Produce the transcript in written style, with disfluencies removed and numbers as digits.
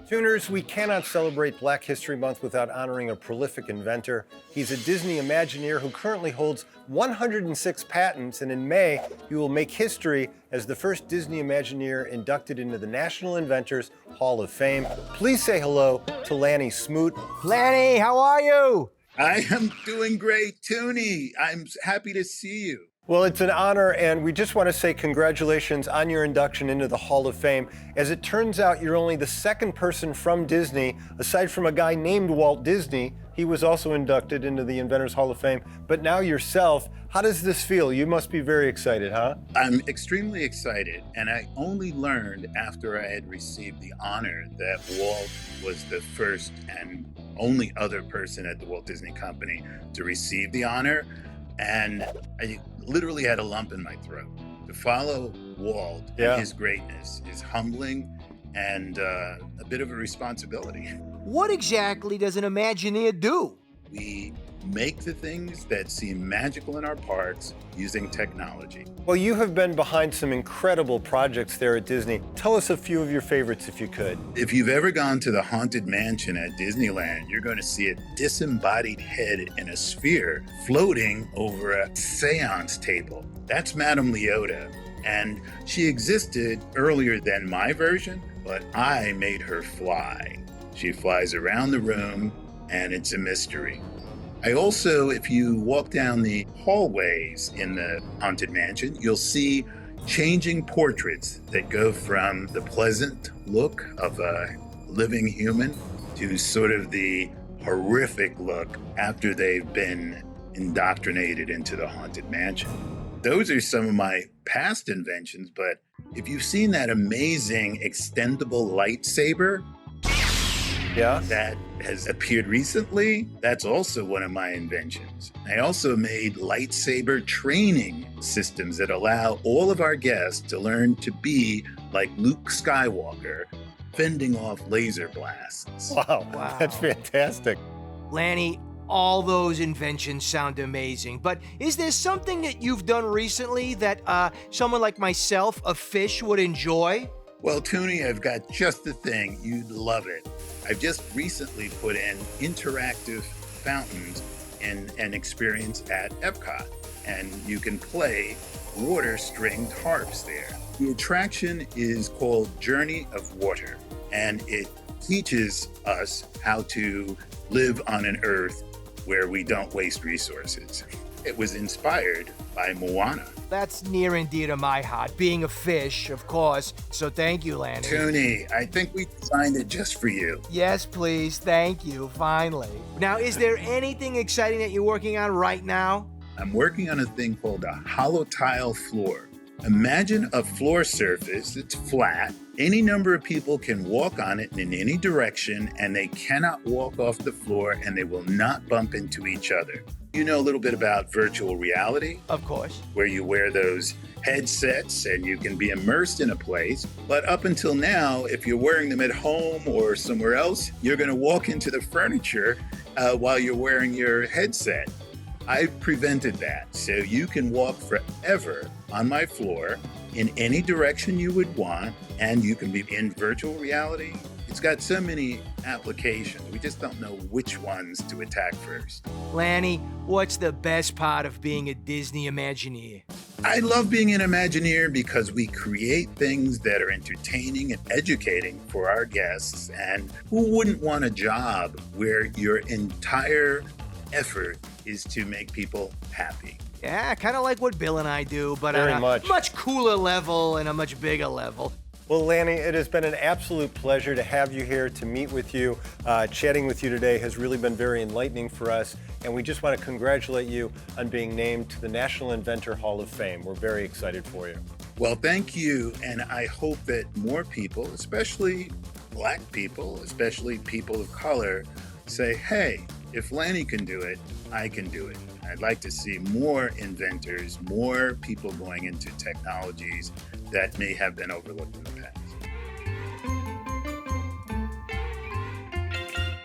Tuners, we cannot celebrate Black History Month without honoring a prolific inventor. He's a Disney Imagineer who currently holds 106 patents, and in May, he will make history as the first Disney Imagineer inducted into the National Inventors Hall of Fame. Please say hello to Lanny Smoot. Lanny, how are you? I am doing great, Toonie. I'm happy to see you. Well, it's an honor, and we just want to say congratulations on your induction into the Hall of Fame. As it turns out, you're only the second person from Disney, aside from a guy named Walt Disney. He was also inducted into the Inventors Hall of Fame, but now yourself. How does this feel? You must be very excited, huh? I'm extremely excited, and I only learned after I had received the honor that Walt was the first and only other person at the Walt Disney Company to receive the honor, and I literally had a lump in my throat. To follow Walt and his greatness is humbling and a bit of a responsibility. What exactly does an Imagineer do? We make the things that seem magical in our parks using technology. Well, you have been behind some incredible projects there at Disney. Tell us a few of your favorites if you could. If you've ever gone to the Haunted Mansion at Disneyland, you're going to see a disembodied head in a sphere floating over a seance table. That's Madame Leota, and she existed earlier than my version, but I made her fly. She flies around the room, and it's a mystery. I also, if you walk down the hallways in the Haunted Mansion, you'll see changing portraits that go from the pleasant look of a living human to sort of the horrific look after they've been indoctrinated into the Haunted Mansion. Those are some of my past inventions, but if you've seen that amazing extendable lightsaber, that has appeared recently, that's also one of my inventions. I also made lightsaber training systems that allow all of our guests to learn to be like Luke Skywalker, fending off laser blasts. Wow. That's fantastic. Lanny, all those inventions sound amazing, but is there something that you've done recently that someone like myself, a fish, would enjoy? Well, Toonie, I've got just the thing. You'd love it. I've just recently put in interactive fountains in an experience at Epcot, and you can play water-stringed harps there. The attraction is called Journey of Water, and it teaches us how to live on an earth where we don't waste resources. It was inspired by Moana. That's near and dear to my heart, being a fish, of course, so thank you, Lanny. Toonie, I think we designed it just for you. Yes, please, thank you, finally. Now, is there anything exciting that you're working on right now? I'm working on a thing called a hollow tile floor. Imagine a floor surface that's flat. Any number of people can walk on it in any direction, and they cannot walk off the floor, and they will not bump into each other. You know a little bit about virtual reality? Of course. Where you wear those headsets and you can be immersed in a place. But up until now, if you're wearing them at home or somewhere else, you're going to walk into the furniture while you're wearing your headset. I've prevented that, so you can walk forever on my floor in any direction you would want, and you can be in virtual reality. It's got so many applications. We just don't know which ones to attack first. Lanny, what's the best part of being a Disney Imagineer? I love being an Imagineer because we create things that are entertaining and educating for our guests. And who wouldn't want a job where your entire effort is to make people happy? Yeah, kind of like what Bill and I do, but Very on a much cooler level and a much bigger level. Well, Lanny, it has been an absolute pleasure to have you here, to meet with you. Chatting with you today has really been very enlightening for us, and we just want to congratulate you on being named to the National Inventor Hall of Fame. We're very excited for you. Well, thank you, and I hope that more people, especially Black people, especially people of color, say, hey, if Lanny can do it, I can do it. I'd like to see more inventors, more people going into technologies that may have been overlooked in the past.